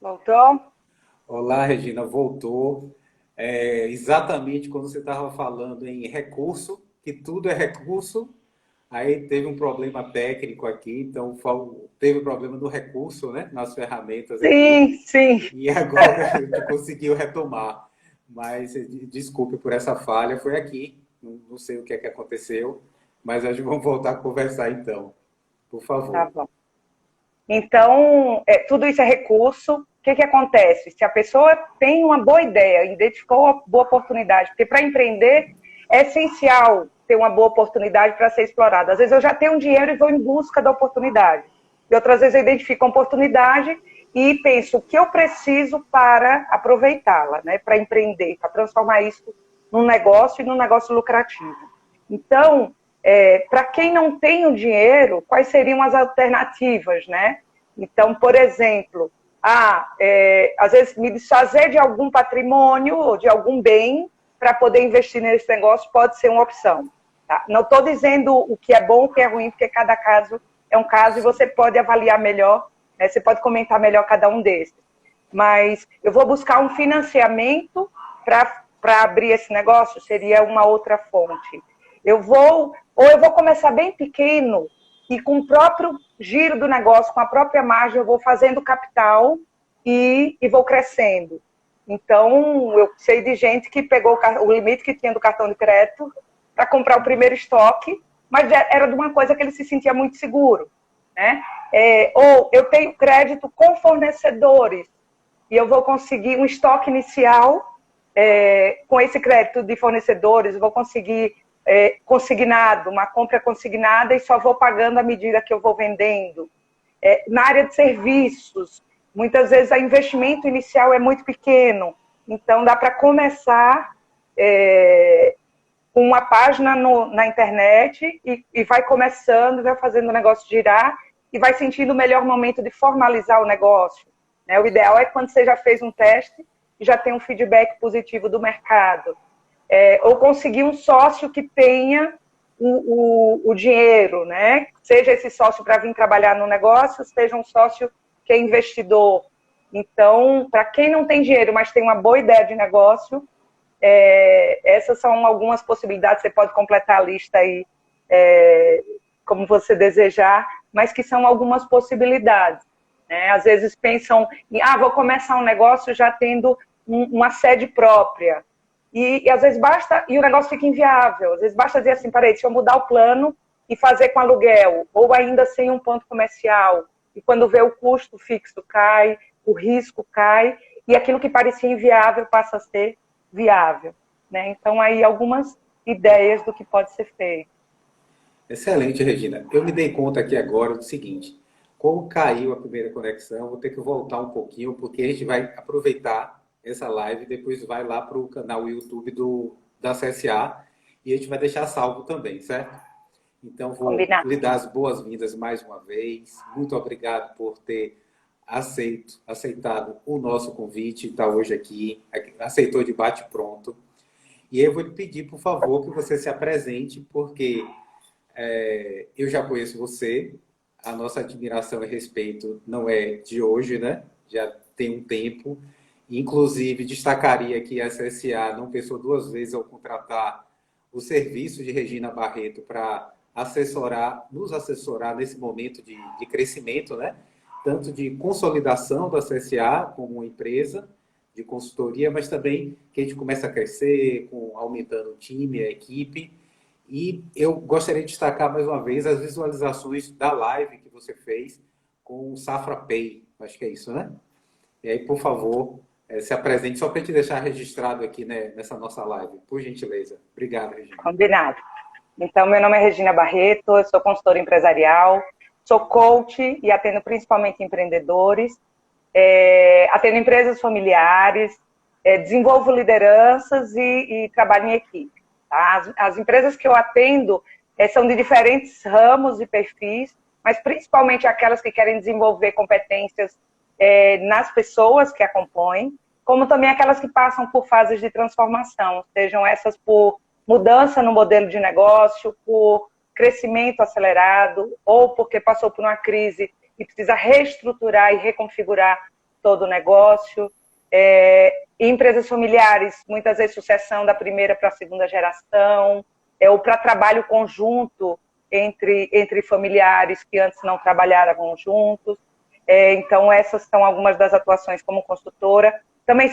Voltou? Olá, Regina, voltou. Exatamente quando você estava falando em recurso, que tudo é recurso, aí teve um problema técnico aqui, então teve um problema no recurso, né, nas ferramentas aqui, Sim, sim. e agora a gente conseguiu retomar. Mas desculpe por essa falha, foi aqui, não sei o que é que aconteceu, mas a gente vamos voltar a conversar então, por Tá favor. bom. Então, tudo isso é recurso. O que acontece? Se a pessoa tem uma boa ideia, identificou uma boa oportunidade, porque para empreender é essencial ter uma boa oportunidade para ser explorada. Às vezes eu já tenho um dinheiro e vou em busca da oportunidade. E outras vezes eu identifico a oportunidade e penso o que eu preciso para aproveitá-la, né? Para empreender, para transformar isso num negócio e num negócio lucrativo. Então, para quem não tem o dinheiro, quais seriam as alternativas, né? Então, por exemplo, às vezes me desfazer de algum patrimônio ou de algum bem para poder investir nesse negócio pode ser uma opção. Tá? Não estou dizendo o que é bom, o que é ruim, porque cada caso é um caso e você pode avaliar melhor, né? Você pode comentar melhor cada um desses. Mas eu vou buscar um financiamento para abrir esse negócio, seria uma outra fonte. Ou eu vou começar bem pequeno e com o próprio giro do negócio, com a própria margem, eu vou fazendo capital e vou crescendo. Então, eu sei de gente que pegou o limite que tinha do cartão de crédito para comprar o primeiro estoque, mas era de uma coisa que ele se sentia muito seguro, né? Ou eu tenho crédito com fornecedores e eu vou conseguir um estoque inicial com esse crédito de fornecedores, eu vou conseguir consignado, uma compra consignada e só vou pagando à medida que eu vou vendendo. Na área de serviços, muitas vezes o investimento inicial é muito pequeno, então dá para começar com uma página na internet e vai começando, vai fazendo o negócio girar e vai sentindo o melhor momento de formalizar o negócio. Né? O ideal é quando você já fez um teste e já tem um feedback positivo do mercado. Ou conseguir um sócio que tenha o dinheiro, né? Seja esse sócio para vir trabalhar no negócio, seja um sócio que é investidor. Então, para quem não tem dinheiro, mas tem uma boa ideia de negócio, essas são algumas possibilidades. Você pode completar a lista aí como você desejar, mas que são algumas possibilidades. Né? Às vezes pensam em, vou começar um negócio já tendo uma sede própria. E às vezes basta, e o negócio fica inviável. Às vezes basta dizer assim, peraí, deixa eu mudar o plano e fazer com aluguel, ou ainda sem um ponto comercial. E quando vê o custo fixo cai, o risco cai, e aquilo que parecia inviável passa a ser viável. Né? Então, aí algumas ideias do que pode ser feito. Excelente, Regina. Eu me dei conta aqui agora do seguinte: como caiu a primeira conexão, vou ter que voltar um pouquinho, porque a gente vai aproveitar essa live e depois vai lá para o canal YouTube da CSA e a gente vai deixar salvo também, certo? Então, vou Combinado. lhe dar as boas-vindas mais uma vez. Muito obrigado por ter aceitado o nosso convite, está hoje aqui, aceitou de bate-pronto. E eu vou lhe pedir, por favor, que você se apresente, porque eu já conheço você, a nossa admiração e respeito não é de hoje, né? Já tem um tempo. Inclusive, destacaria que a CSA não pensou duas vezes ao contratar o serviço de Regina Barreto para nos assessorar nesse momento de crescimento, né? Tanto de consolidação da CSA como uma empresa de consultoria, mas também que a gente começa a crescer, aumentando o time, a equipe. E eu gostaria de destacar mais uma vez as visualizações da live que você fez com o Safra Pay. Acho que é isso, né? E aí, por favor, se apresente só para te deixar registrado aqui, né, nessa nossa live, por gentileza. Obrigado, Regina. Combinado. Então, meu nome é Regina Barreto, eu sou consultora empresarial, sou coach e atendo principalmente empreendedores, atendo empresas familiares, desenvolvo lideranças e trabalho em equipe. Tá? As empresas que eu atendo são de diferentes ramos e perfis, mas principalmente aquelas que querem desenvolver competências nas pessoas que a compõem, como também aquelas que passam por fases de transformação, sejam essas por mudança no modelo de negócio, por crescimento acelerado, ou porque passou por uma crise e precisa reestruturar e reconfigurar todo o negócio. Empresas familiares, muitas vezes sucessão da primeira para a segunda geração, ou para trabalho conjunto entre familiares que antes não trabalhavam juntos. Então, essas são algumas das atuações como consultora. Também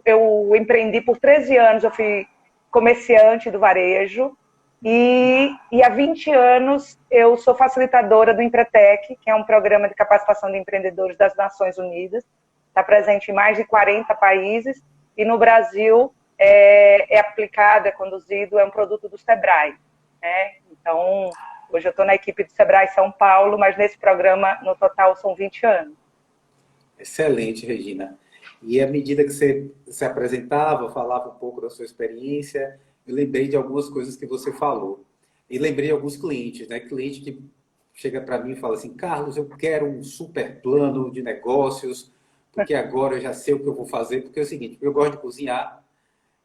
eu empreendi por 13 anos, eu fui comerciante do varejo, e há 20 anos eu sou facilitadora do Empretec, que é um programa de capacitação de empreendedores das Nações Unidas. Está presente em mais de 40 países, e no Brasil é aplicado, é conduzido, é um produto do Sebrae, né? Então, hoje eu estou na equipe do Sebrae São Paulo, mas nesse programa, no total, são 20 anos. Excelente, Regina. E à medida que você se apresentava, falava um pouco da sua experiência, eu lembrei de algumas coisas que você falou. E lembrei de alguns clientes, né? Cliente que chega para mim e fala assim, Carlos, eu quero um super plano de negócios, porque agora eu já sei o que eu vou fazer, porque é o seguinte, eu gosto de cozinhar,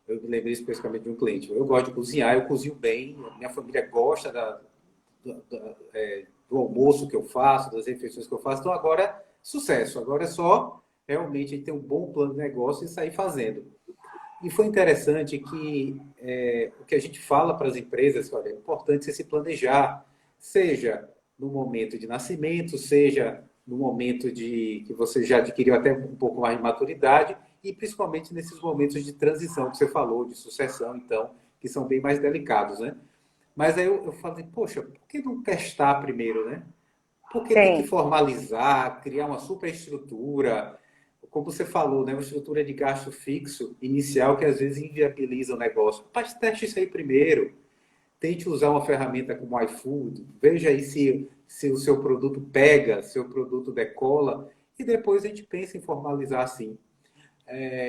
eu me lembrei especificamente de um cliente, eu gosto de cozinhar, eu cozinho bem, minha família gosta do almoço que eu faço, das refeições que eu faço, então agora é sucesso, agora é só realmente a gente ter um bom plano de negócio e sair fazendo. E foi interessante que o que a gente fala para as empresas, olha, é importante você se planejar, seja no momento de nascimento, seja no momento que você já adquiriu até um pouco mais de maturidade, e principalmente nesses momentos de transição que você falou, de sucessão, então, que são bem mais delicados, né? Mas aí eu falei, poxa, por que não testar primeiro, né? Por que tem que Sim, formalizar, criar uma superestrutura, como você falou, né? Uma estrutura de gasto fixo inicial que às vezes inviabiliza o negócio. Mas teste isso aí primeiro. Tente usar uma ferramenta como o iFood, veja aí se o seu produto pega, se o produto decola, e depois a gente pensa em formalizar assim.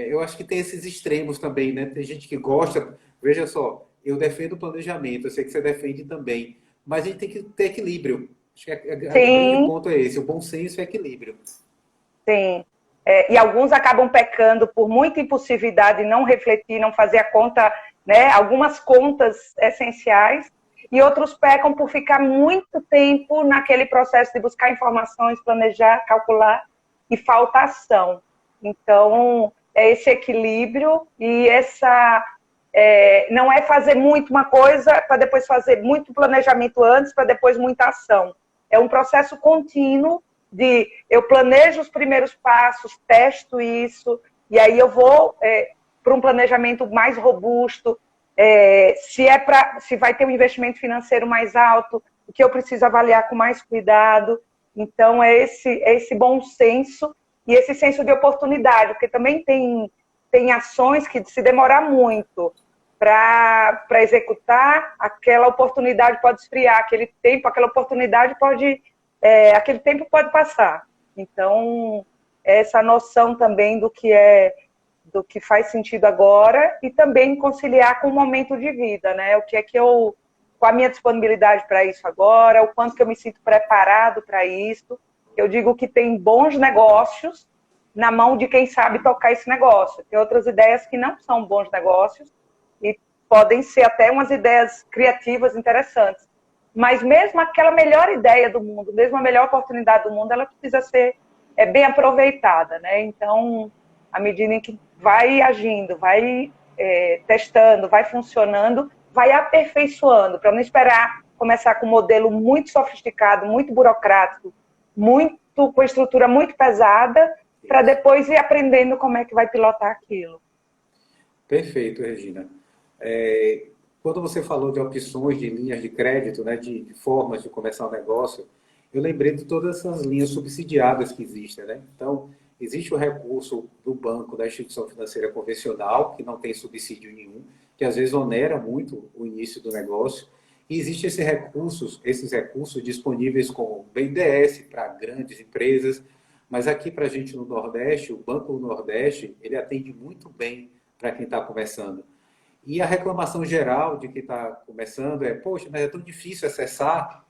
Eu acho que tem esses extremos também, né? Tem gente que gosta, veja só, eu defendo o planejamento, eu sei que você defende também, mas a gente tem que ter equilíbrio. Acho que o grande sim, ponto é esse, o bom senso é equilíbrio. sim. E alguns acabam pecando por muita impulsividade, não refletir, não fazer a conta, né? Algumas contas essenciais, e outros pecam por ficar muito tempo naquele processo de buscar informações, planejar, calcular, e falta ação. Então, é esse equilíbrio e não é fazer muito uma coisa para depois fazer muito planejamento antes, para depois muita ação. É um processo contínuo de eu planejo os primeiros passos, testo isso, e aí eu vou para um planejamento mais robusto, se vai ter um investimento financeiro mais alto, o que eu preciso avaliar com mais cuidado. Então, é esse bom senso e esse senso de oportunidade, porque também tem ações que, se demorar muito para executar, aquela oportunidade pode esfriar, aquele tempo, aquela oportunidade pode aquele tempo pode passar. Então, essa noção também do que faz sentido agora e também conciliar com o momento de vida, né? O que é que com a minha disponibilidade para isso agora, o quanto que eu me sinto preparado para isso. Eu digo que tem bons negócios na mão de quem sabe tocar esse negócio. Tem outras ideias que não são bons negócios e podem ser até umas ideias criativas interessantes. Mas mesmo aquela melhor ideia do mundo, mesmo a melhor oportunidade do mundo, ela precisa ser bem aproveitada, né? Então, à medida em que vai agindo, vai testando, vai funcionando, vai aperfeiçoando, para não esperar começar com um modelo muito sofisticado, muito burocrático, com estrutura muito pesada, para depois ir aprendendo como é que vai pilotar aquilo. Perfeito, Regina. Quando você falou de opções de linhas de crédito, né, de formas de começar um negócio, eu lembrei de todas essas linhas subsidiadas que existem, né? Então, existe o recurso do banco, da instituição financeira convencional, que não tem subsídio nenhum, que às vezes onera muito o início do negócio. E existem esses recursos disponíveis como BNDES para grandes empresas, mas aqui para a gente no Nordeste, o Banco do Nordeste, ele atende muito bem para quem está começando. E a reclamação geral de quem está começando é, poxa, mas é tão difícil acessar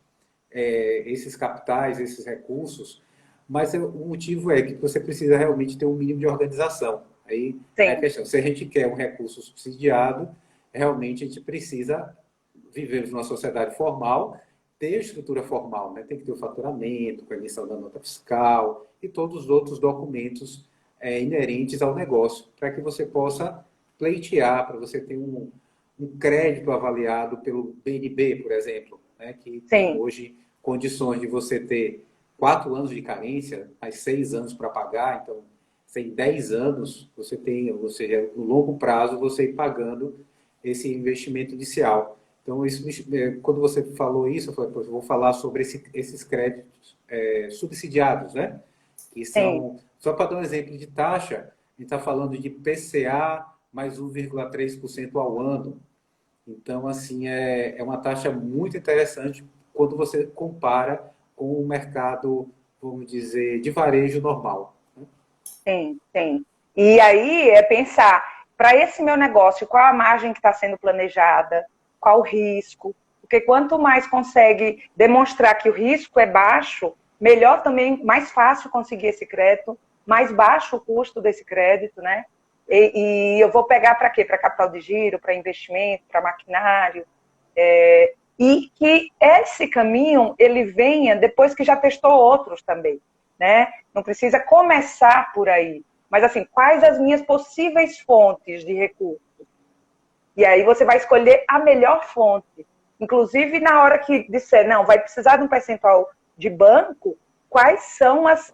esses capitais, esses recursos, mas o motivo é que você precisa realmente ter um mínimo de organização. Aí é a Sim, questão, se a gente quer um recurso subsidiado, realmente a gente precisa viver numa sociedade formal, ter estrutura formal, né? Tem que ter o faturamento, com a emissão da nota fiscal, e todos os outros documentos inerentes ao negócio, para que você possa pleitear, para você ter um crédito avaliado pelo BNB, por exemplo, né, que tem Sim, hoje condições de você ter 4 anos de carência, mais 6 anos para pagar, então, em 10 anos, você tem, ou seja, no longo prazo, você ir pagando esse investimento inicial. Então, quando você falou isso, eu falei, eu vou falar sobre esses créditos subsidiados, né? Que sim. são, só para dar um exemplo de taxa, a gente está falando de PCA mais 1,3% ao ano. Então, assim, é uma taxa muito interessante quando você compara com o mercado, vamos dizer, de varejo normal. Sim, sim. E aí é pensar, para esse meu negócio, qual a margem que está sendo planejada, qual o risco, porque quanto mais consegue demonstrar que o risco é baixo, melhor também, mais fácil conseguir esse crédito, mais baixo o custo desse crédito, né? E eu vou pegar para quê? Para capital de giro, para investimento, para maquinário, e que esse caminho ele venha depois que já testou outros também, né? Não precisa começar por aí, mas assim, quais as minhas possíveis fontes de recursos? E aí você vai escolher a melhor fonte. Inclusive, na hora que disser, não, vai precisar de um percentual de banco, quais são as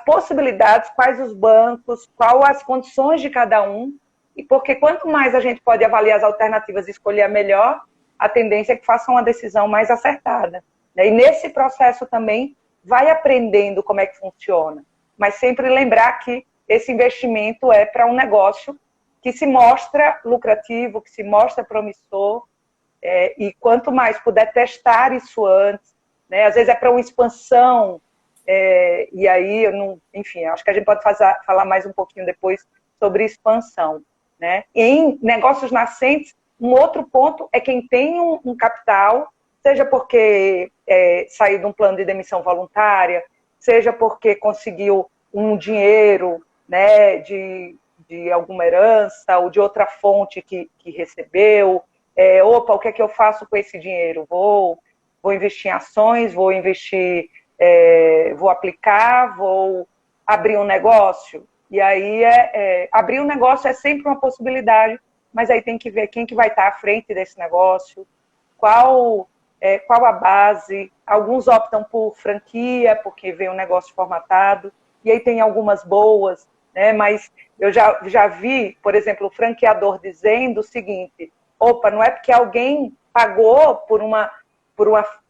possibilidades, quais os bancos, quais as condições de cada um, e porque quanto mais a gente pode avaliar as alternativas e escolher a melhor, a tendência é que faça uma decisão mais acertada. E nesse processo também vai aprendendo como é que funciona, mas sempre lembrar que esse investimento é para um negócio que se mostra lucrativo, que se mostra promissor, e quanto mais puder testar isso antes, né? Às vezes é para uma expansão, e aí, eu não, enfim, acho que a gente pode falar mais um pouquinho depois sobre expansão, né? Em negócios nascentes, um outro ponto é quem tem um capital, seja porque saiu de um plano de demissão voluntária, seja porque conseguiu um dinheiro, né, de alguma herança ou de outra fonte que recebeu. Opa, o que é que eu faço com esse dinheiro? Vou investir em ações, vou investir, vou aplicar, vou abrir um negócio. E aí, abrir um negócio é sempre uma possibilidade, mas aí tem que ver quem que vai estar à frente desse negócio, qual a base. Alguns optam por franquia, porque vê um negócio formatado, e aí tem algumas boas, né? Mas eu já vi, por exemplo, o franqueador dizendo o seguinte: opa, não é porque alguém pagou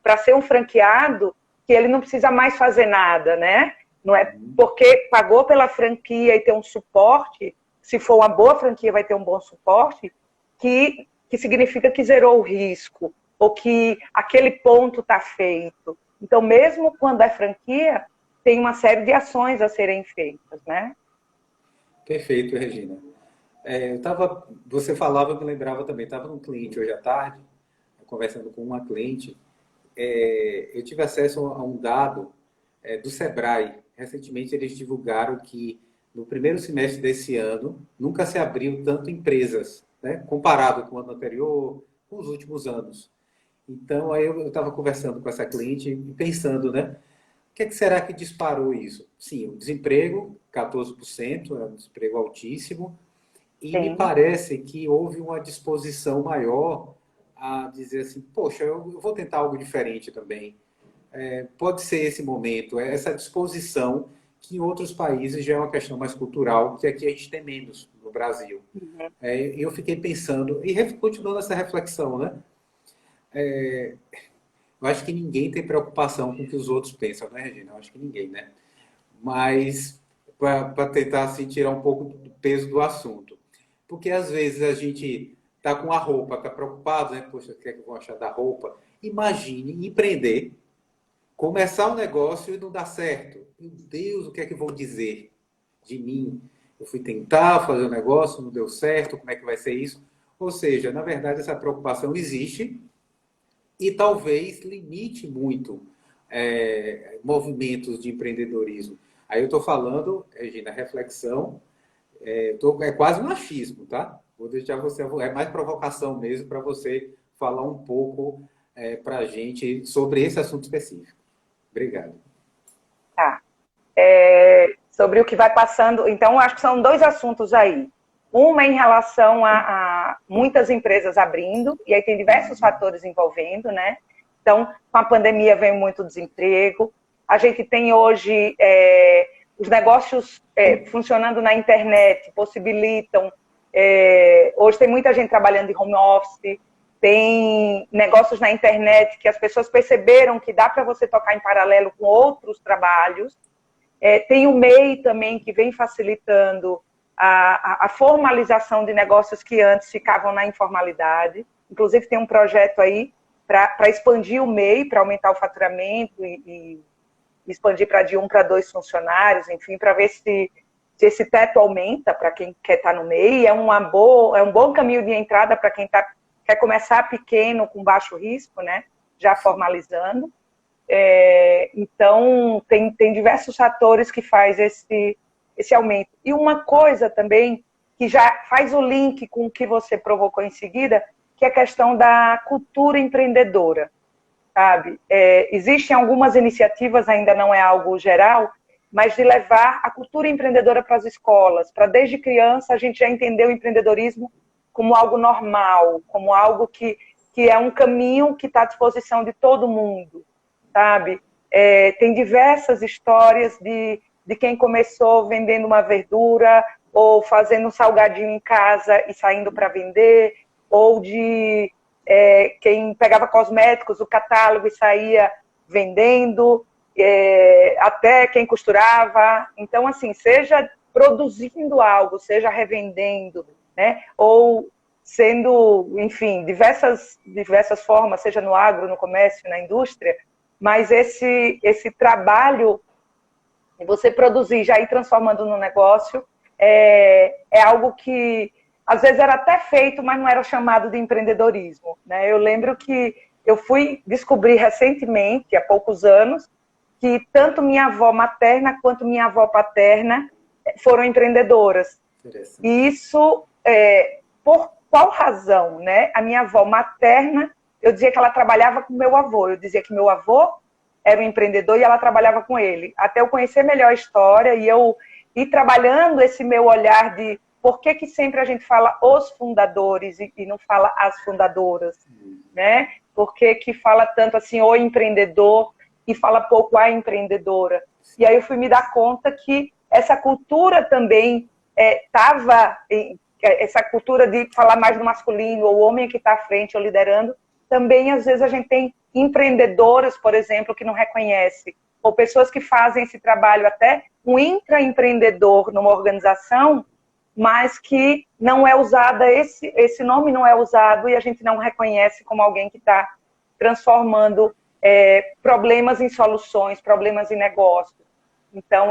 para ser um franqueado que ele não precisa mais fazer nada, né? Não é porque pagou pela franquia e tem um suporte, se for uma boa franquia vai ter um bom suporte, que significa que zerou o risco, ou que aquele ponto está feito. Então, mesmo quando é franquia, tem uma série de ações a serem feitas, né? Perfeito, Regina. Você falava, eu me lembrava também, estava num cliente hoje à tarde, conversando com uma cliente, eu tive acesso a um dado do Sebrae. Recentemente eles divulgaram que no primeiro semestre desse ano nunca se abriu tanto empresas, né, comparado com o ano anterior, com os últimos anos. Então aí eu estava conversando com essa cliente e pensando, né, o que será que disparou isso? Sim, o desemprego, 14%, é um desemprego altíssimo, e me Sim, parece que houve uma disposição maior a dizer assim, poxa, eu vou tentar algo diferente também. Pode ser esse momento, essa disposição que em outros países já é uma questão mais cultural, que aqui a gente tem menos no Brasil. uhum, Eu fiquei pensando, e continuando essa reflexão, né? Eu acho que ninguém tem preocupação com o que os outros pensam, né, Regina? Eu acho que ninguém, né? Mas para tentar assim, tirar um pouco do peso do assunto. Porque às vezes a gente está com a roupa, está preocupado, né? Poxa, o que é que vão achar da roupa? Imagine empreender, começar um negócio e não dar certo. Meu Deus, o que é que vão dizer de mim? Eu fui tentar fazer o negócio, não deu certo, como é que vai ser isso? Ou seja, na verdade, essa preocupação existe e talvez limite muito movimentos de empreendedorismo. Aí eu estou falando, Regina, reflexão, é quase um achismo, tá? Vou deixar você, é mais provocação mesmo para você falar um pouco para a gente sobre esse assunto específico. Obrigado. tá. sobre o que vai passando. Então, acho que são dois assuntos aí. Uma em relação a muitas empresas abrindo, e aí tem diversos fatores envolvendo, né? Então, com a pandemia veio muito desemprego. A gente tem hoje os negócios funcionando na internet, possibilitam. Hoje tem muita gente trabalhando de home office, tem negócios na internet que as pessoas perceberam que dá para você tocar em paralelo com outros trabalhos. Tem o MEI também, que vem facilitando a formalização de negócios que antes ficavam na informalidade. Inclusive, tem um projeto aí para expandir o MEI, para aumentar o faturamento e expandir de 1 para 2 funcionários, enfim, para ver se esse teto aumenta para quem quer estar no MEI. É um bom caminho de entrada para quem quer começar pequeno, com baixo risco, né? Já formalizando. Então, tem diversos fatores que faz esse aumento. E uma coisa também, que já faz o link com o que você provocou em seguida, que é a questão da cultura empreendedora, sabe? Existem algumas iniciativas, ainda não é algo geral, mas de levar a cultura empreendedora para as escolas, para desde criança a gente já entender o empreendedorismo como algo normal, como algo que é um caminho que está à disposição de todo mundo, sabe? Tem diversas histórias de quem começou vendendo uma verdura, ou fazendo um salgadinho em casa e saindo para vender, ou de quem pegava cosméticos, o catálogo e saía vendendo, até quem costurava. Então, assim, seja produzindo algo, seja revendendo, né? Ou sendo, enfim, diversas formas, seja no agro, no comércio, na indústria, mas esse trabalho de você produzir, já ir transformando no negócio, é algo que às vezes era até feito, mas não era chamado de empreendedorismo, né? Eu lembro que eu fui descobrir recentemente, há poucos anos, que tanto minha avó materna quanto minha avó paterna foram empreendedoras. E isso, por qual razão, né? A minha avó materna, eu dizia que ela trabalhava com meu avô, eu dizia que meu avô era um empreendedor e ela trabalhava com ele. Até eu conhecer melhor a história e eu ir trabalhando esse meu olhar de por que sempre a gente fala os fundadores e não fala as fundadoras, né? Por que fala tanto assim o empreendedor e fala pouco a empreendedora? E aí eu fui me dar conta que essa cultura também estava, essa cultura de falar mais no masculino, ou o homem que está à frente ou liderando, também às vezes a gente tem empreendedoras, por exemplo, que não reconhece, ou pessoas que fazem esse trabalho até um intraempreendedor numa organização, mas que não é usada, esse nome não é usado e a gente não reconhece como alguém que está transformando problemas em soluções, problemas em negócios. Então,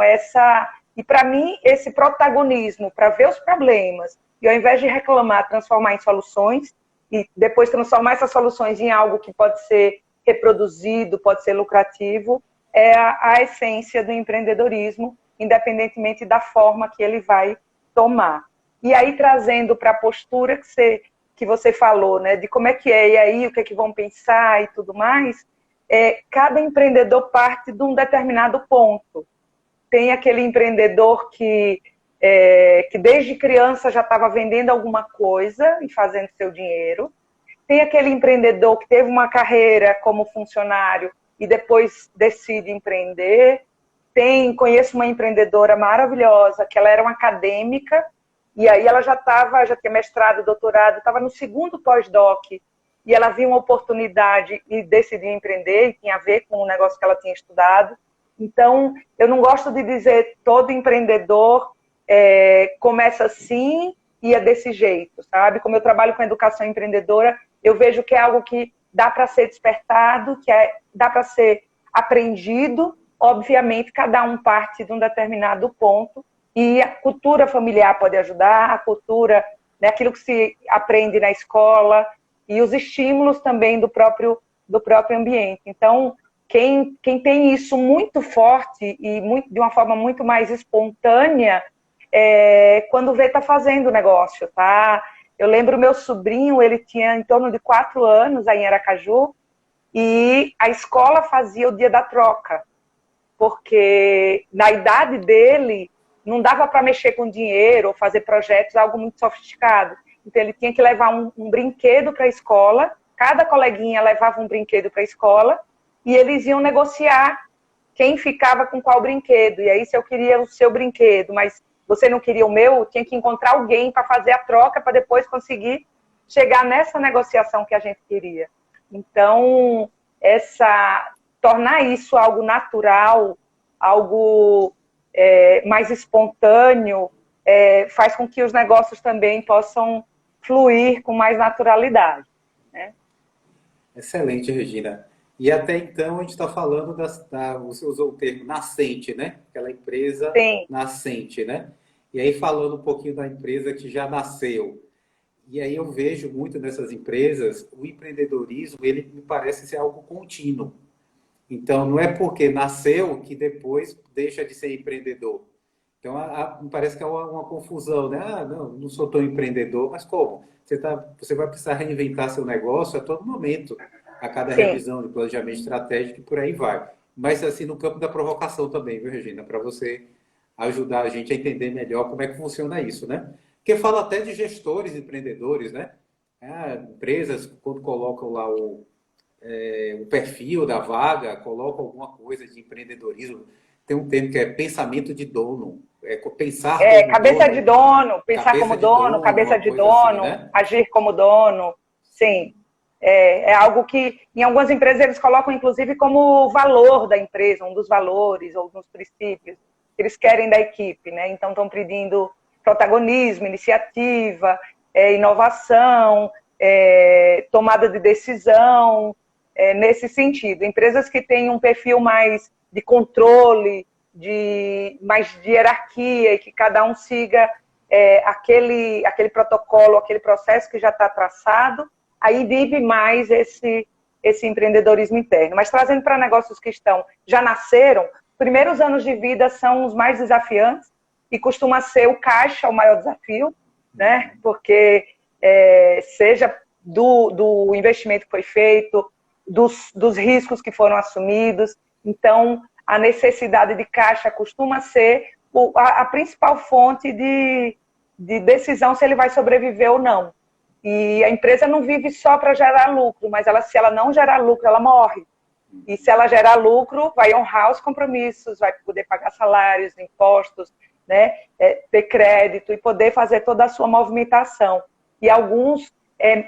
e para mim, esse protagonismo para ver os problemas e ao invés de reclamar, transformar em soluções e depois transformar essas soluções em algo que pode ser reproduzido, pode ser lucrativo, é a essência do empreendedorismo, independentemente da forma que ele vai tomar. E aí, trazendo para a postura que você falou, né, de como é que é, e aí o que é que vão pensar e tudo mais, cada empreendedor parte de um determinado ponto. Tem aquele empreendedor que desde criança já estava vendendo alguma coisa e fazendo seu dinheiro. Tem aquele empreendedor que teve uma carreira como funcionário e depois decide empreender. Conheço uma empreendedora maravilhosa, que ela era uma acadêmica, e aí ela já tinha mestrado, doutorado, estava no 2º pós-doc, e ela viu uma oportunidade e decidiu empreender, e tinha a ver com o negócio que ela tinha estudado. Então, eu não gosto de dizer todo empreendedor começa assim e é desse jeito, sabe? Como eu trabalho com educação empreendedora, eu vejo que é algo que dá para ser despertado, que dá para ser aprendido. Obviamente, cada um parte de um determinado ponto e a cultura familiar pode ajudar, a cultura, né, aquilo que se aprende na escola e os estímulos também do próprio ambiente. Então, quem tem isso muito forte e de uma forma muito mais espontânea, quando vê, está fazendo o negócio, tá? Eu lembro meu sobrinho, ele tinha em torno de 4 anos aí em Aracaju, e a escola fazia o dia da troca, porque na idade dele, não dava para mexer com dinheiro ou fazer projetos, algo muito sofisticado. Então, ele tinha que levar um brinquedo para a escola, cada coleguinha levava um brinquedo para a escola, e eles iam negociar quem ficava com qual brinquedo. E aí, se eu queria o seu brinquedo, mas você não queria o meu, tinha que encontrar alguém para fazer a troca, para depois conseguir chegar nessa negociação que a gente queria. Então, tornar isso algo natural, algo mais espontâneo, faz com que os negócios também possam fluir com mais naturalidade. Né? Excelente, Regina. E até então a gente está falando você usou o termo nascente, né? Aquela empresa Sim. nascente, né? E aí falando um pouquinho da empresa que já nasceu. E aí eu vejo muito nessas empresas, o empreendedorismo, ele me parece ser algo contínuo. Então, não é porque nasceu que depois deixa de ser empreendedor. Então, me parece que é uma confusão, né? Ah, não sou tão empreendedor, mas como? Você vai precisar reinventar seu negócio a todo momento, a cada Sim. revisão de planejamento estratégico e por aí vai. Mas, assim, no campo da provocação também, viu, Regina? Para você ajudar a gente a entender melhor como é que funciona isso, né? Porque fala até de gestores empreendedores, né? Empresas, quando colocam lá o perfil da vaga, colocam alguma coisa de empreendedorismo. Tem um termo que é pensamento de dono. Pensar como Cabeça dono. de dono, pensar como Cabeça de dono, dono, cabeça uma de coisa assim, dono, né? agir como dono. Sim. É algo que, em algumas empresas, eles colocam, inclusive, como valor da empresa, um dos valores ou dos princípios que eles querem da equipe, né? Então, estão pedindo protagonismo, iniciativa, inovação, tomada de decisão, nesse sentido. Empresas que têm um perfil mais de controle, mais de hierarquia, e que cada um siga aquele protocolo, aquele processo que já está traçado, aí vive mais esse empreendedorismo interno. Mas trazendo para negócios que já nasceram, primeiros anos de vida são os mais desafiantes e costuma ser o caixa o maior desafio, né? Porque seja do investimento que foi feito, dos riscos que foram assumidos. Então, a necessidade de caixa costuma ser a principal fonte de decisão se ele vai sobreviver ou não. E a empresa não vive só para gerar lucro, mas se ela não gerar lucro, ela morre. E se ela gerar lucro, vai honrar os compromissos, vai poder pagar salários, impostos, né? Ter crédito e poder fazer toda a sua movimentação. E alguns,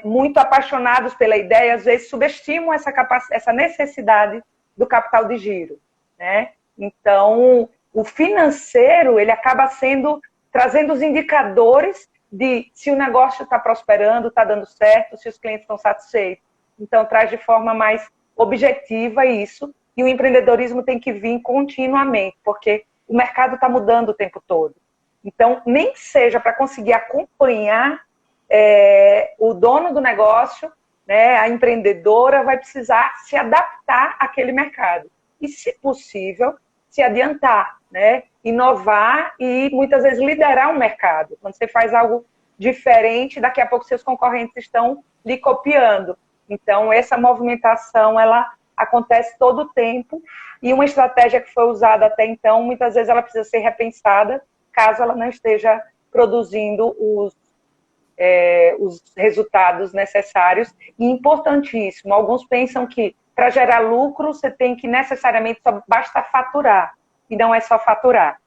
muito apaixonados pela ideia, às vezes subestimam essa necessidade do capital de giro. Né? Então, o financeiro, ele acaba trazendo os indicadores de se o negócio está prosperando, está dando certo, se os clientes estão satisfeitos. Então, traz de forma mais objetiva isso, e o empreendedorismo tem que vir continuamente, porque o mercado está mudando o tempo todo. Então, nem que seja para conseguir acompanhar o dono do negócio, né, a empreendedora vai precisar se adaptar àquele mercado. E, se possível, se adiantar, né? Inovar e, muitas vezes, liderar um mercado. Quando você faz algo diferente, daqui a pouco seus concorrentes estão lhe copiando. Então, essa movimentação, ela acontece todo o tempo, e uma estratégia que foi usada até então, muitas vezes ela precisa ser repensada, caso ela não esteja produzindo os resultados necessários. E importantíssimo, alguns pensam que para gerar lucro, você tem que necessariamente só basta faturar. E não é só faturar.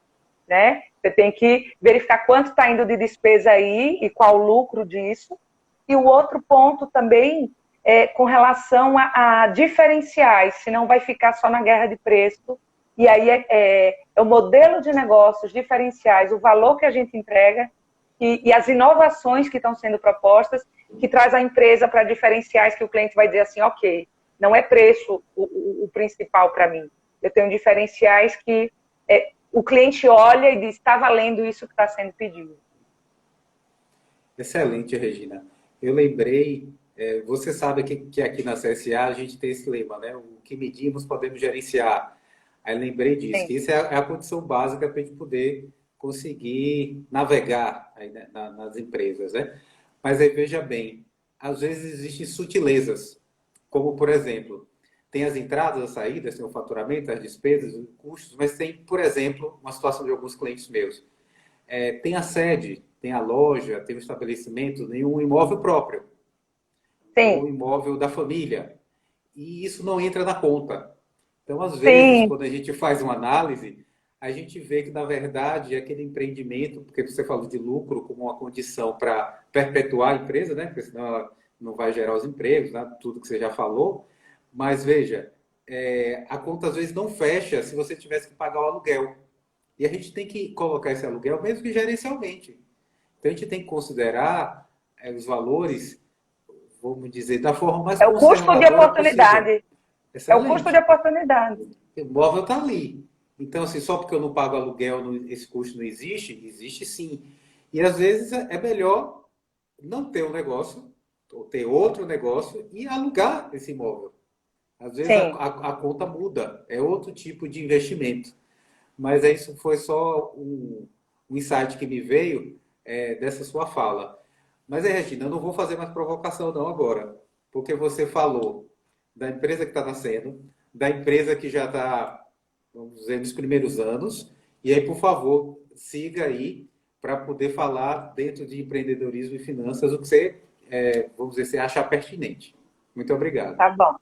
Né? Você tem que verificar quanto está indo de despesa aí e qual o lucro disso. E o outro ponto também é com relação a diferenciais, senão vai ficar só na guerra de preço. E aí é o modelo de negócios diferenciais, o valor que a gente entrega e as inovações que estão sendo propostas, que traz a empresa para diferenciais que o cliente vai dizer assim, ok, não é preço o principal para mim. Eu tenho diferenciais que o cliente olha e diz, está valendo isso que está sendo pedido. Excelente, Regina. Eu lembrei, você sabe que aqui na CSA a gente tem esse lema, né? O que medimos podemos gerenciar. Aí lembrei disso, Sim. que isso é a condição básica para a gente poder conseguir navegar aí, né, nas empresas, né? Mas aí veja bem, às vezes existem sutilezas, como por exemplo, tem as entradas, as saídas, tem o faturamento, as despesas, os custos, mas tem, por exemplo, uma situação de alguns clientes meus. tem a sede, tem a loja, tem o estabelecimento, nenhum imóvel próprio. É Sim, um imóvel da família. E isso não entra na conta. Então, às vezes, sim, quando a gente faz uma análise, a gente vê que, na verdade, aquele empreendimento, porque você falou de lucro como uma condição para perpetuar a empresa, né? Porque senão ela não vai gerar os empregos, né? Tudo que você já falou. Mas, veja, a conta às vezes não fecha se você tivesse que pagar o aluguel. E a gente tem que colocar esse aluguel, mesmo que gerencialmente. Então, a gente tem que considerar os valores, vamos dizer, da forma mais é o custo de conservadora possível. oportunidade. É o custo de Excelente. oportunidade. O imóvel está ali. Então, assim, só porque eu não pago aluguel, esse custo não existe? Existe sim. E às vezes é melhor não ter um negócio, ou ter outro negócio e alugar esse imóvel. Às vezes Sim, a conta muda, é outro tipo de investimento. Mas isso foi só um insight que me veio dessa sua fala. Mas Regina, eu não vou fazer mais provocação não agora, porque você falou da empresa que está nascendo, da empresa que já está, vamos dizer, nos primeiros anos, e aí, por favor, siga aí para poder falar dentro de empreendedorismo e finanças o que você, vamos dizer, você achar pertinente. Muito obrigado. tá bom.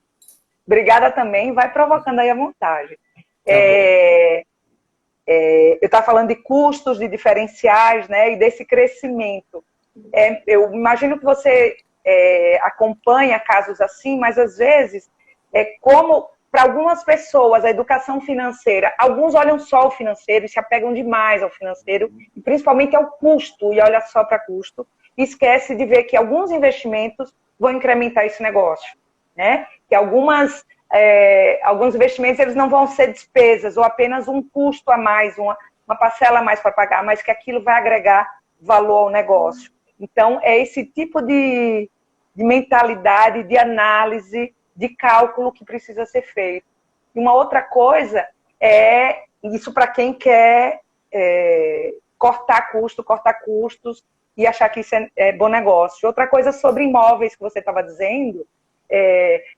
Obrigada também, vai provocando aí a vontade. Tá bom. Eu estava falando de custos, de diferenciais, né, e desse crescimento. Eu imagino que você acompanha casos assim, mas às vezes, como para algumas pessoas a educação financeira, alguns olham só o financeiro e se apegam demais ao financeiro, e principalmente ao custo, e olha só para custo, e esquece de ver que alguns investimentos vão incrementar esse negócio, né? Que alguns investimentos eles não vão ser despesas ou apenas um custo a mais, uma parcela a mais para pagar, mas que aquilo vai agregar valor ao negócio. Então, é esse tipo de mentalidade, de análise, de cálculo que precisa ser feito. E uma outra coisa é isso para quem quer cortar custos e achar que isso é bom negócio. Outra coisa sobre imóveis que você estava dizendo,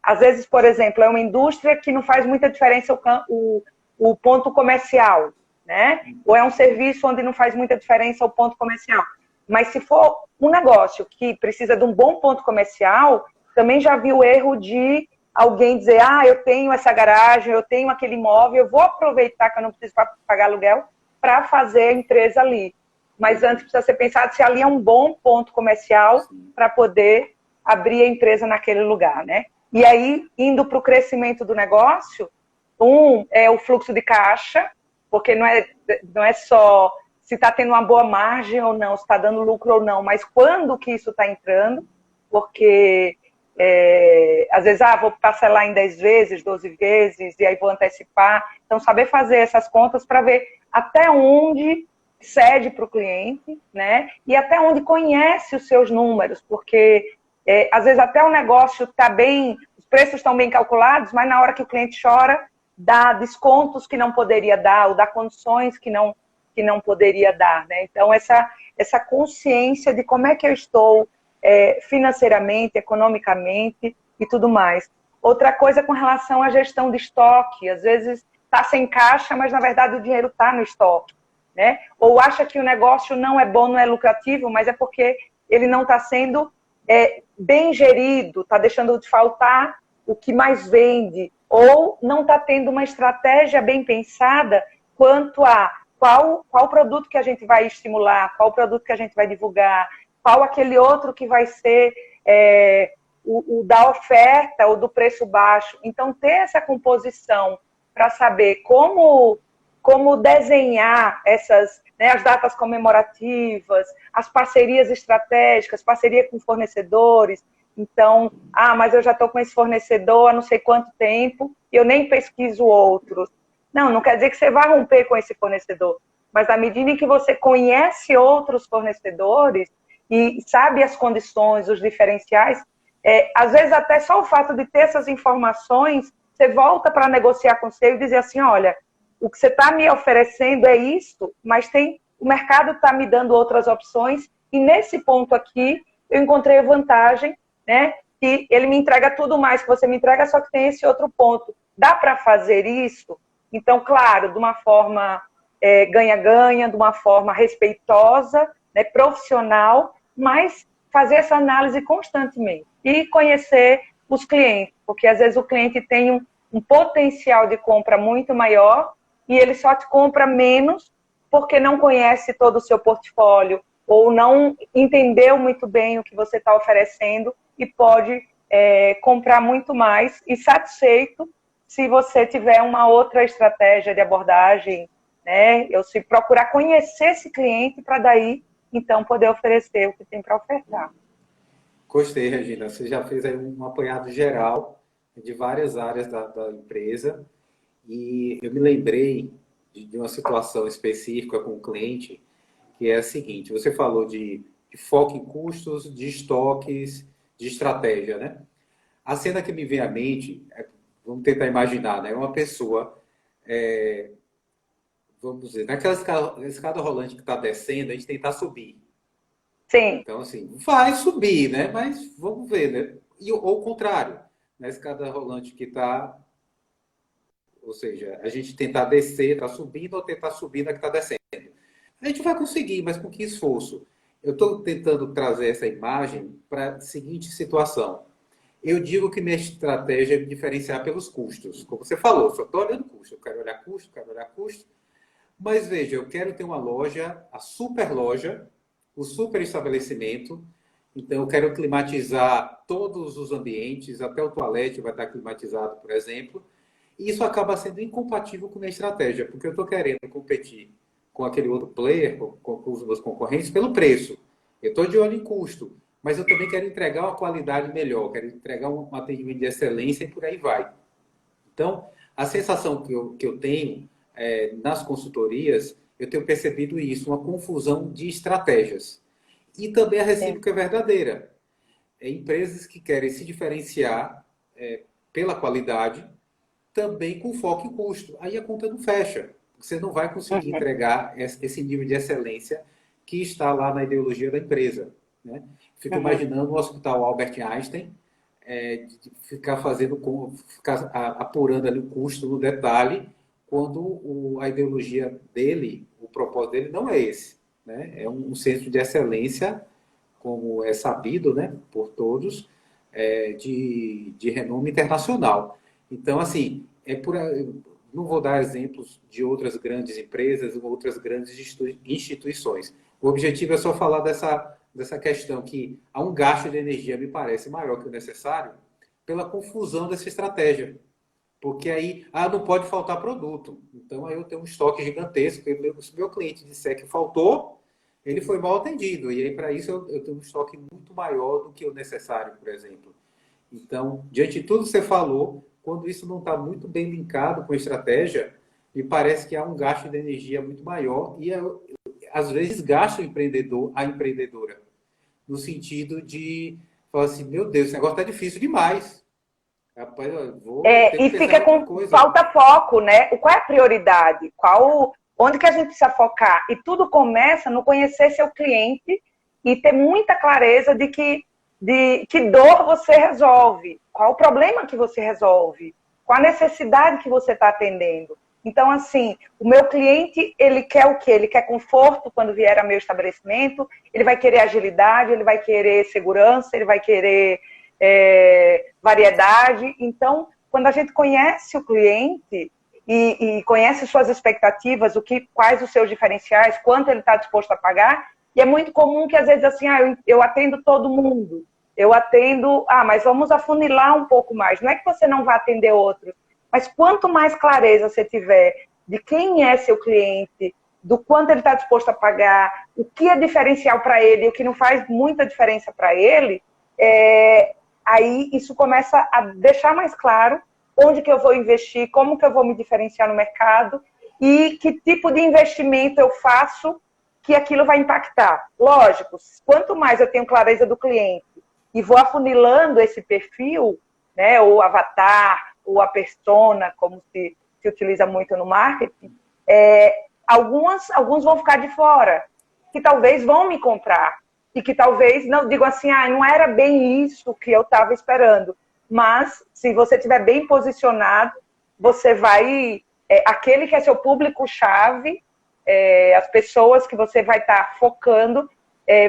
às vezes, por exemplo, é uma indústria que não faz muita diferença o ponto comercial, né? Ou é um serviço onde não faz muita diferença o ponto comercial. Mas se for um negócio que precisa de um bom ponto comercial, também já vi o erro de alguém dizer, eu tenho essa garagem, eu tenho aquele imóvel, eu vou aproveitar que eu não preciso pagar aluguel para fazer a empresa ali. Mas antes precisa ser pensado se ali é um bom ponto comercial para poder abrir a empresa naquele lugar, né? E aí, indo para o crescimento do negócio, é o fluxo de caixa, porque não é só se está tendo uma boa margem ou não, se está dando lucro ou não, mas quando que isso está entrando, porque às vezes, vou parcelar em 10 vezes, 12 vezes, e aí vou antecipar. Então, saber fazer essas contas para ver até onde cede para o cliente, né? E até onde conhece os seus números, porque às vezes até o negócio está bem, os preços estão bem calculados, mas na hora que o cliente chora, dá descontos que não poderia dar, ou dá condições que não poderia dar, né? Então, essa consciência de como é que eu estou financeiramente, economicamente e tudo mais. Outra coisa com relação à gestão de estoque, às vezes está sem caixa, mas na verdade o dinheiro está no estoque, né? Ou acha que o negócio não é bom, não é lucrativo, mas é porque ele não está sendo bem gerido, está deixando de faltar o que mais vende, ou não está tendo uma estratégia bem pensada quanto a qual produto que a gente vai estimular, qual produto que a gente vai divulgar, qual aquele outro que vai ser o da oferta ou do preço baixo. Então, ter essa composição para saber como desenhar essas, né, as datas comemorativas, as parcerias estratégicas, parceria com fornecedores. Então, mas eu já estou com esse fornecedor há não sei quanto tempo e eu nem pesquiso outros. Não quer dizer que você vai romper com esse fornecedor, mas à medida em que você conhece outros fornecedores e sabe as condições, os diferenciais, às vezes até só o fato de ter essas informações, você volta para negociar com você e dizer assim, olha, o que você está me oferecendo é isso, mas o mercado está me dando outras opções e nesse ponto aqui eu encontrei vantagem, né? E ele me entrega tudo mais que você me entrega, só que tem esse outro ponto. Dá para fazer isso? Então, claro, de uma forma ganha-ganha, de uma forma respeitosa, né, profissional, mas fazer essa análise constantemente e conhecer os clientes, porque às vezes o cliente tem um potencial de compra muito maior e ele só te compra menos porque não conhece todo o seu portfólio ou não entendeu muito bem o que você está oferecendo e pode comprar muito mais e satisfeito se você tiver uma outra estratégia de abordagem, né? Eu se procurar conhecer esse cliente para daí, então, poder oferecer o que tem para ofertar. Gostei, Regina. Você já fez aí um apanhado geral de várias áreas da empresa e eu me lembrei de uma situação específica com o cliente, que é a seguinte: você falou de foco em custos, de estoques, de estratégia, né? A cena que me vem à mente, vamos tentar imaginar, né? Uma pessoa, vamos dizer, naquela escada rolante que está descendo, a gente tentar subir. Sim. Então, assim, vai subir, né? Mas vamos ver, né? Ou o contrário, na escada rolante que está, ou seja, a gente tentar descer, está subindo, ou tentar subir na que está descendo. A gente vai conseguir, mas com que esforço? Eu estou tentando trazer essa imagem para a seguinte situação. Eu digo que minha estratégia é me diferenciar pelos custos. Como você falou, só estou olhando custo. Eu quero olhar custo, quero olhar custo. Mas veja, eu quero ter uma loja, a super loja, o super estabelecimento. Então, eu quero climatizar todos os ambientes, até o toalete vai estar climatizado, por exemplo. E isso acaba sendo incompatível com a minha estratégia, porque eu estou querendo competir com aquele outro player, com os meus concorrentes, pelo preço. Eu estou de olho em custo, mas eu também quero entregar uma qualidade melhor, quero entregar um atendimento de excelência e por aí vai. Então, a sensação que eu tenho nas consultorias, eu tenho percebido isso, uma confusão de estratégias. E também a recíproca é verdadeira. Empresas que querem se diferenciar pela qualidade, também com foco em custo. Aí a conta não fecha. Você não vai conseguir entregar esse nível de excelência que está lá na ideologia da empresa. Né? Fico imaginando o Hospital Albert Einstein ficar apurando ali o custo no detalhe, quando a ideologia dele, o propósito dele não é esse. Né? É um centro de excelência, como é sabido, né, por todos, de renome internacional. Então, assim, não vou dar exemplos de outras grandes empresas ou outras grandes instituições. O objetivo é só falar dessa questão que há um gasto de energia, me parece, maior que o necessário, pela confusão dessa estratégia. Porque aí, não pode faltar produto. Então, aí eu tenho um estoque gigantesco. Se o meu cliente disser que faltou, ele foi mal atendido. E aí, para isso, eu tenho um estoque muito maior do que o necessário, por exemplo. Então, diante de tudo que você falou, quando isso não está muito bem linkado com a estratégia, me parece que há um gasto de energia muito maior e, às vezes, gasta o empreendedor, a empreendedora, no sentido de falar assim, meu Deus, esse negócio está difícil demais. Rapaz, eu vou ter que E pensar fica em outra com coisa. falta foco, né? Qual é a prioridade? Onde que a gente precisa focar? E tudo começa no conhecer seu cliente e ter muita clareza de que dor você resolve, qual o problema que você resolve, qual a necessidade que você está atendendo. Então, assim, o meu cliente, ele quer o quê? Ele quer conforto quando vier ao meu estabelecimento, ele vai querer agilidade, ele vai querer segurança, ele vai querer variedade. Então, quando a gente conhece o cliente e conhece suas expectativas, quais os seus diferenciais, quanto ele está disposto a pagar, e é muito comum que às vezes assim, eu atendo todo mundo, mas vamos afunilar um pouco mais. Não é que você não vai atender outros, mas quanto mais clareza você tiver de quem é seu cliente, do quanto ele está disposto a pagar, o que é diferencial para ele e o que não faz muita diferença para ele, aí isso começa a deixar mais claro onde que eu vou investir, como que eu vou me diferenciar no mercado e que tipo de investimento eu faço que aquilo vai impactar. Lógico, quanto mais eu tenho clareza do cliente e vou afunilando esse perfil, né, ou avatar, ou a persona, como se utiliza muito no marketing, alguns vão ficar de fora, que talvez vão me comprar, e que talvez não digam assim, não era bem isso que eu estava esperando. Mas, se você estiver bem posicionado, você vai... aquele que é seu público-chave, as pessoas que você vai estar focando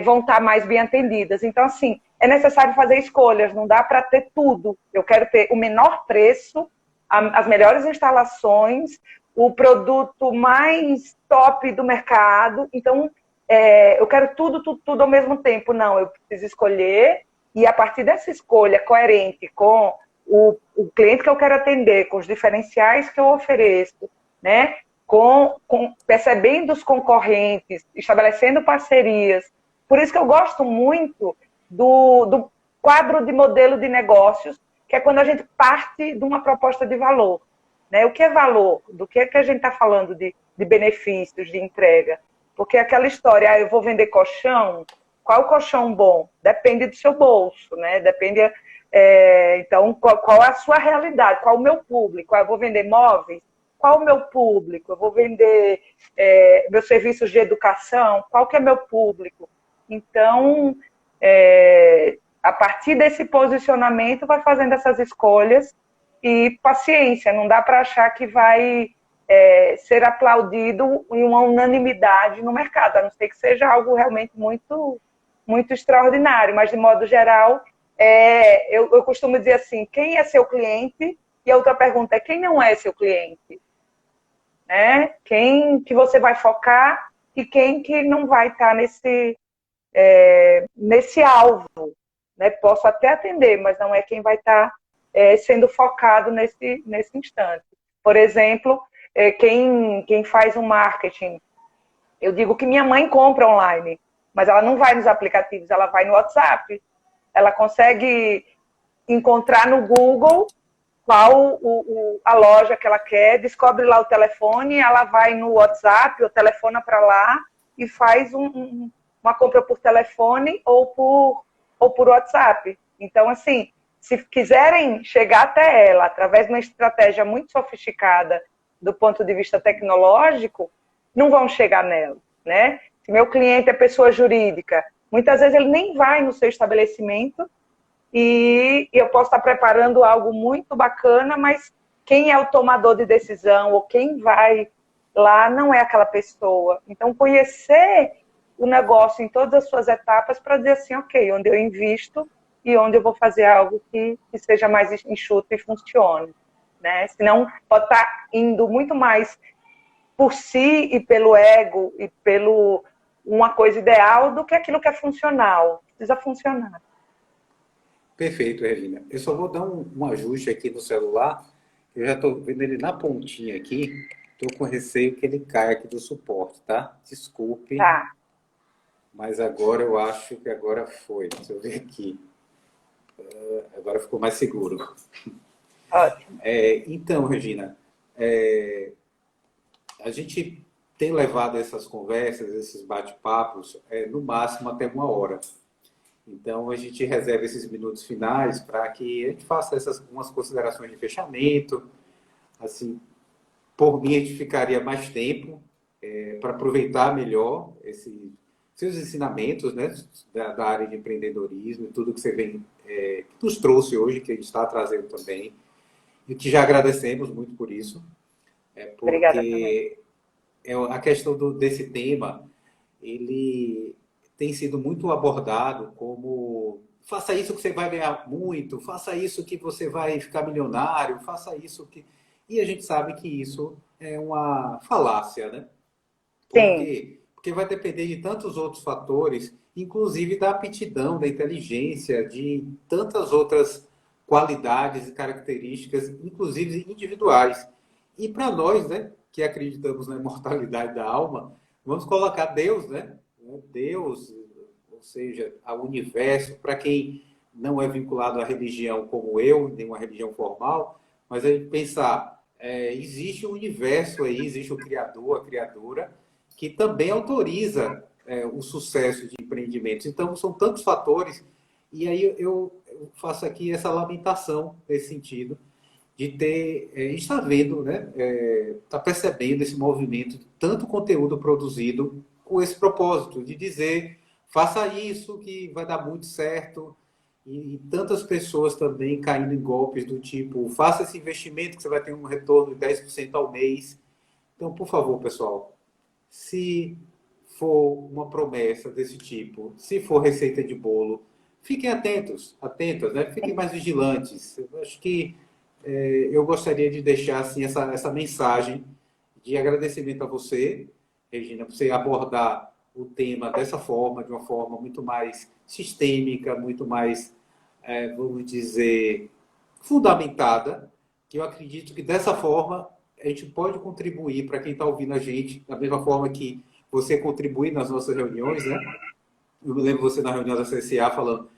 vão estar mais bem atendidas. Então, assim, é necessário fazer escolhas, não dá para ter tudo. Eu quero ter o menor preço, as melhores instalações, o produto mais top do mercado. Então, eu quero tudo, tudo, tudo ao mesmo tempo. Não, eu preciso escolher e a partir dessa escolha coerente com o cliente que eu quero atender, com os diferenciais que eu ofereço, né? Percebendo os concorrentes, estabelecendo parcerias. Por isso que eu gosto muito do quadro de modelo de negócios, que é quando a gente parte de uma proposta de valor. Né? O que é valor? Do que é que a gente está falando de benefícios, de entrega? Porque aquela história, eu vou vender colchão, qual colchão bom? Depende do seu bolso, né? Depende, então, qual é a sua realidade? Qual é o meu público? Eu vou vender móveis? Qual é o meu público? Eu vou vender meus serviços de educação? Qual que é meu público? Então, a partir desse posicionamento, vai fazendo essas escolhas e paciência, não dá para achar que vai ser aplaudido em uma unanimidade no mercado, a não ser que seja algo realmente muito, muito extraordinário, mas de modo geral, eu costumo dizer assim, quem é seu cliente? E a outra pergunta é, quem não é seu cliente? Né? Quem que você vai focar e quem que não vai estar nesse alvo? Né? Posso até atender, mas não é quem vai estar sendo focado nesse instante. Por exemplo, quem faz um marketing, eu digo que minha mãe compra online, mas ela não vai nos aplicativos, ela vai no WhatsApp. Ela consegue encontrar no Google qual a loja que ela quer, descobre lá o telefone, ela vai no WhatsApp ou telefona para lá e faz uma compra por telefone ou por WhatsApp. Então, assim, se quiserem chegar até ela através de uma estratégia muito sofisticada do ponto de vista tecnológico, não vão chegar nela, né? Se meu cliente é pessoa jurídica, muitas vezes ele nem vai no seu estabelecimento e eu posso estar preparando algo muito bacana, mas quem é o tomador de decisão ou quem vai lá não é aquela pessoa. Então, conhecer o negócio em todas as suas etapas para dizer assim, ok, onde eu invisto e onde eu vou fazer algo que seja mais enxuto e funcione. Né? Senão, pode estar indo muito mais por si e pelo ego e pelo uma coisa ideal do que aquilo que é funcional. Precisa funcionar. Perfeito, Regina. Eu só vou dar um ajuste aqui no celular. Eu já estou vendo ele na pontinha aqui. Estou com receio que ele caia aqui do suporte, tá? Desculpe. Tá. Mas agora eu acho que agora foi. Deixa eu ver aqui. Agora ficou mais seguro. Ótimo. Então, Regina, a gente tem levado essas conversas, esses bate-papos, no máximo até 1 hora. Então, a gente reserva esses minutos finais para que a gente faça algumas considerações de fechamento. Assim, por mim, a gente ficaria mais tempo para aproveitar melhor seus ensinamentos, né, da área de empreendedorismo, tudo que você que nos trouxe hoje, que a gente está trazendo também. E que já agradecemos muito por isso. Obrigada também. A questão desse tema, ele tem sido muito abordado como faça isso que você vai ganhar muito, faça isso que você vai ficar milionário, faça isso que... E a gente sabe que isso é uma falácia, né? Sim. Porque vai depender de tantos outros fatores, inclusive da aptidão, da inteligência, de tantas outras qualidades e características, inclusive individuais. E para nós, né, que acreditamos na imortalidade da alma, vamos colocar Deus, né? Deus, ou seja, ao universo, para quem não é vinculado à religião como eu, nenhuma religião formal, mas a gente pensar, existe um universo aí, existe o Criador, a Criadora, que também autoriza o sucesso de empreendimentos. Então, são tantos fatores, e aí eu faço aqui essa lamentação nesse sentido, de estar vendo, né, estar percebendo esse movimento de tanto conteúdo produzido com esse propósito de dizer, faça isso que vai dar muito certo, e tantas pessoas também caindo em golpes do tipo, faça esse investimento que você vai ter um retorno de 10% ao mês. Então, por favor, pessoal, se for uma promessa desse tipo, se for receita de bolo, fiquem atentos, atentas, né? Fiquem mais vigilantes. Eu acho que eu gostaria de deixar assim, essa mensagem de agradecimento a você, Regina, por você abordar o tema dessa forma, de uma forma muito mais sistêmica, muito mais, vamos dizer, fundamentada, que eu acredito que dessa forma a gente pode contribuir para quem está ouvindo a gente, da mesma forma que você contribui nas nossas reuniões, né? Eu me lembro você na reunião da CCA falando,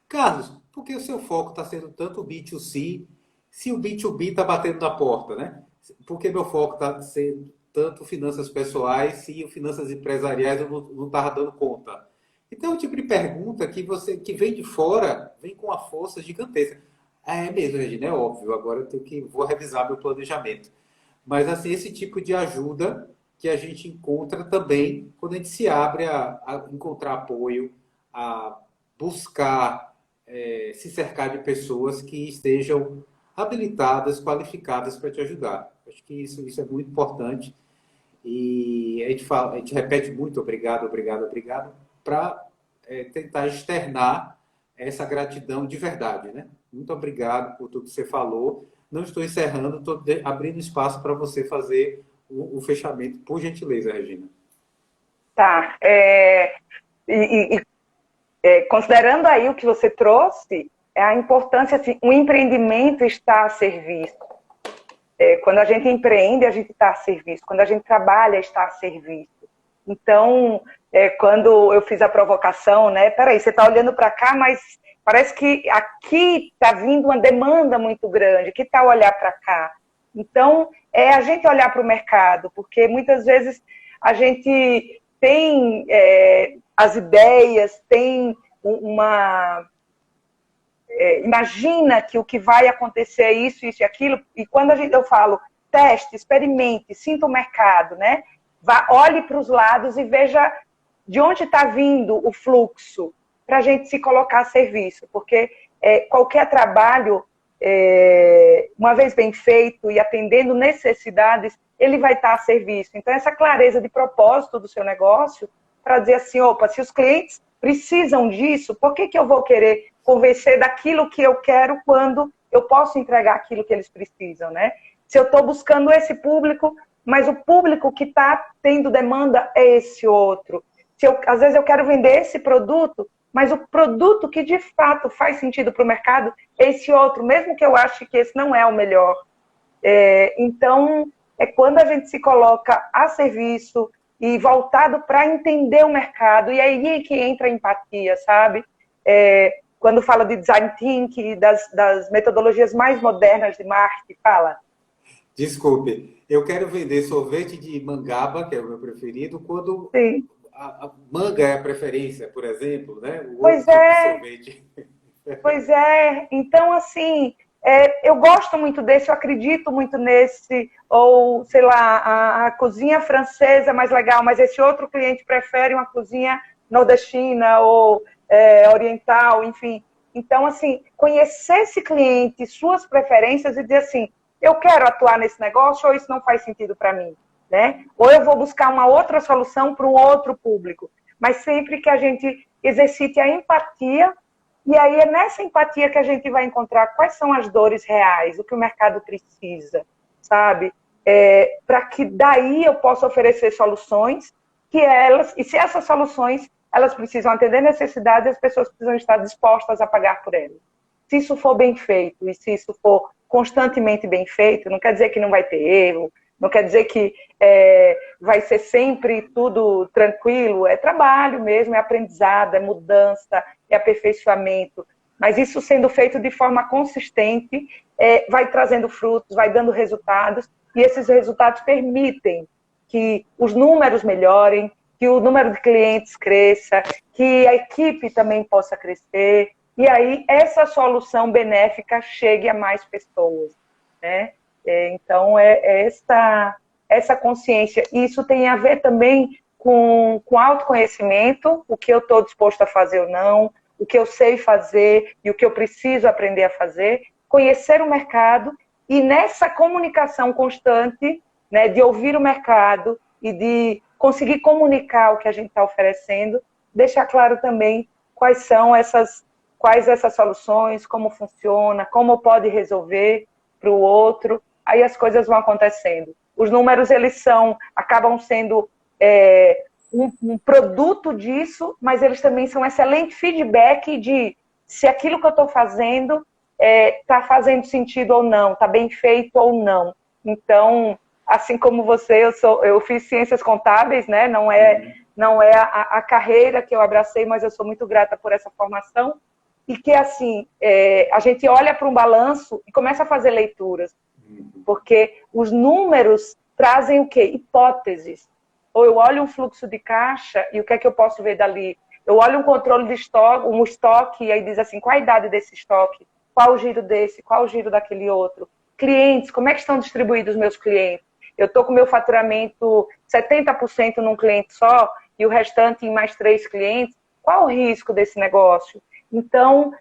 Carlos, por que o seu foco está sendo tanto B2C se o B2B está batendo na porta, né? Por que meu foco está sendo tanto finanças pessoais se o finanças empresariais eu não estava dando conta? Então, é o tipo de pergunta que você que vem de fora vem com uma força gigantesca. É mesmo, Regina, é óbvio. Agora vou revisar meu planejamento. Mas assim, esse tipo de ajuda que a gente encontra também quando a gente se abre a encontrar apoio, a buscar se cercar de pessoas que estejam habilitadas, qualificadas para te ajudar. Acho que isso é muito importante. E a gente repete muito obrigado, obrigado, obrigado, para tentar externar essa gratidão de verdade, né? Muito obrigado por tudo que você falou. Não estou encerrando, estou abrindo espaço para você fazer o fechamento, por gentileza, Regina. Tá. Considerando aí o que você trouxe, a importância, assim, o empreendimento está a serviço. Quando a gente empreende, a gente está a serviço. Quando a gente trabalha, está a serviço. Então, quando eu fiz a provocação, né? Peraí, você está olhando para cá, mas parece que aqui está vindo uma demanda muito grande. Que tal olhar para cá? Então, é a gente olhar para o mercado, porque muitas vezes a gente tem as ideias, tem uma... imagina que o que vai acontecer é isso, isso e aquilo, e quando eu falo teste, experimente, sinta o mercado, né? Olhe para os lados e veja de onde está vindo o fluxo para a gente se colocar a serviço, porque qualquer trabalho, uma vez bem feito e atendendo necessidades, ele vai estar a serviço. Então, essa clareza de propósito do seu negócio, para dizer assim, opa, se os clientes precisam disso, por que eu vou querer convencer daquilo que eu quero quando eu posso entregar aquilo que eles precisam, né? Se eu estou buscando esse público, mas o público que está tendo demanda é esse outro. Às vezes eu quero vender esse produto, mas o produto que de fato faz sentido para o mercado é esse outro, mesmo que eu ache que esse não é o melhor. Então, é quando a gente se coloca a serviço e voltado para entender o mercado, e aí que entra a empatia, sabe? Quando fala de design thinking, das metodologias mais modernas de marketing, fala. Desculpe, eu quero vender sorvete de mangaba, que é o meu preferido, quando Sim. a manga é a preferência, por exemplo, né? O Pois outro tipo de sorvete. Pois é. Então, assim, eu gosto muito desse, eu acredito muito nesse, ou, sei lá, a cozinha francesa é mais legal, mas esse outro cliente prefere uma cozinha nordestina ou oriental, enfim. Então, assim, conhecer esse cliente, suas preferências e dizer assim, eu quero atuar nesse negócio ou isso não faz sentido para mim, né? Ou eu vou buscar uma outra solução para um outro público. Mas sempre que a gente exercite a empatia, e aí é nessa empatia que a gente vai encontrar quais são as dores reais, o que o mercado precisa, sabe? Para que daí eu possa oferecer soluções e se essas soluções, elas precisam atender necessidades, as pessoas precisam estar dispostas a pagar por elas. Se isso for bem feito e se isso for constantemente bem feito, não quer dizer que não vai ter erro, não quer dizer que vai ser sempre tudo tranquilo, é trabalho mesmo, é aprendizado, é mudança, é aperfeiçoamento. Mas isso sendo feito de forma consistente, vai trazendo frutos, vai dando resultados, e esses resultados permitem que os números melhorem, que o número de clientes cresça, que a equipe também possa crescer, e aí essa solução benéfica chegue a mais pessoas, né? Então, essa consciência. E isso tem a ver também com autoconhecimento, o que eu estou disposto a fazer ou não, o que eu sei fazer e o que eu preciso aprender a fazer, conhecer o mercado e nessa comunicação constante, né, de ouvir o mercado e de conseguir comunicar o que a gente está oferecendo, deixar claro também quais essas soluções, como funciona, como pode resolver para o outro, aí as coisas vão acontecendo. Os números, eles acabam sendo um produto disso, mas eles também são excelente feedback de se aquilo que eu estou fazendo está fazendo sentido ou não, está bem feito ou não. Então, assim como você, eu fiz ciências contábeis, né? Não é a carreira que eu abracei, mas eu sou muito grata por essa formação. E que, assim, a gente olha para um balanço e começa a fazer leituras. Porque os números trazem o quê? Hipóteses. Ou eu olho um fluxo de caixa e o que é que eu posso ver dali? Eu olho um controle de estoque, um estoque, e aí diz assim, qual a idade desse estoque? Qual o giro desse? Qual o giro daquele outro? Clientes, como é que estão distribuídos os meus clientes? Eu estou com o meu faturamento 70% num cliente só e o restante em mais 3 clientes. Qual o risco desse negócio? Então,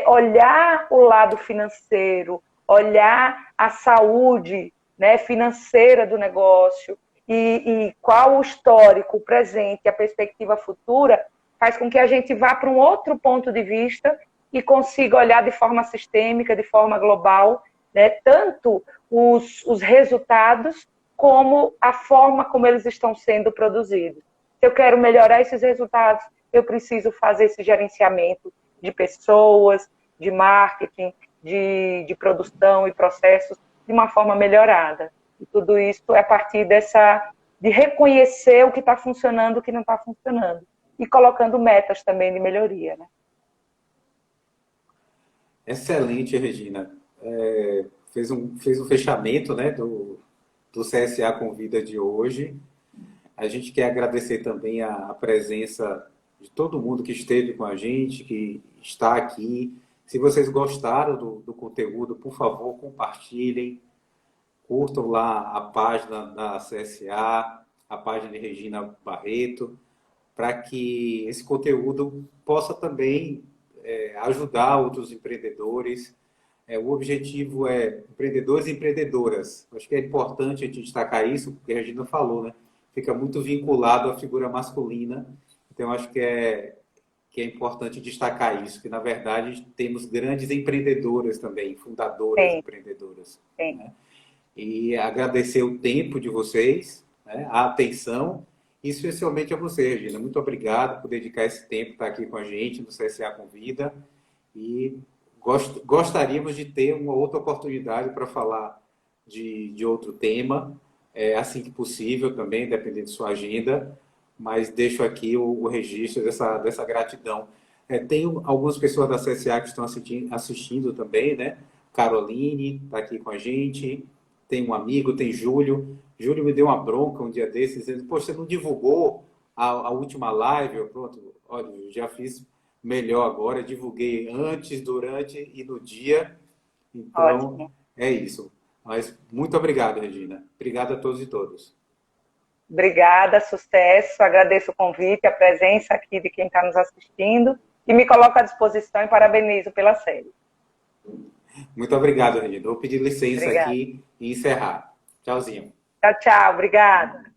olhar o lado financeiro, olhar a saúde, né, financeira do negócio e qual o histórico, o presente e a perspectiva futura faz com que a gente vá para um outro ponto de vista e consiga olhar de forma sistêmica, de forma global, né, tanto os resultados como a forma como eles estão sendo produzidos. Se eu quero melhorar esses resultados, eu preciso fazer esse gerenciamento de pessoas, de marketing, de produção e processos de uma forma melhorada. E tudo isso é a partir de reconhecer o que está funcionando e o que não está funcionando. E colocando metas também de melhoria, né? Excelente, Regina. Fez um fechamento, né, do CSA Convida de hoje. A gente quer agradecer também a presença de todo mundo que esteve com a gente, que está aqui. Se vocês gostaram do conteúdo, por favor, compartilhem, curtam lá a página da CSA, a página de Regina Barreto, para que esse conteúdo possa também ajudar outros empreendedores. O objetivo é empreendedores e empreendedoras. Acho que é importante a gente destacar isso, porque a Regina falou, né? Fica muito vinculado à figura masculina. Então, acho que é importante destacar isso, que, na verdade, temos grandes empreendedoras também, fundadoras empreendedoras. Sim. Né? E agradecer o tempo de vocês, né? A atenção, e especialmente a você, Regina. Muito obrigado por dedicar esse tempo, estar aqui com a gente no CSA Convida. E gostaríamos de ter uma outra oportunidade para falar de outro tema, assim que possível também, dependendo de sua agenda, mas deixo aqui o registro dessa gratidão. Tem algumas pessoas da CSA que estão assistindo também, né? Caroline está aqui com a gente, tem um amigo, tem Júlio. Júlio me deu uma bronca um dia desses, dizendo, poxa, você não divulgou a última live? Eu, pronto, olha, eu já fiz melhor agora, divulguei antes, durante e no dia. Então, ótimo. É isso. Mas muito obrigado, Regina. Obrigado a todos e todas. Obrigada, sucesso. Agradeço o convite, a presença aqui de quem está nos assistindo e me coloco à disposição e parabenizo pela série. Muito obrigado, Regina. Vou pedir licença aqui e encerrar. Tchauzinho. Tchau, tchau. Obrigada.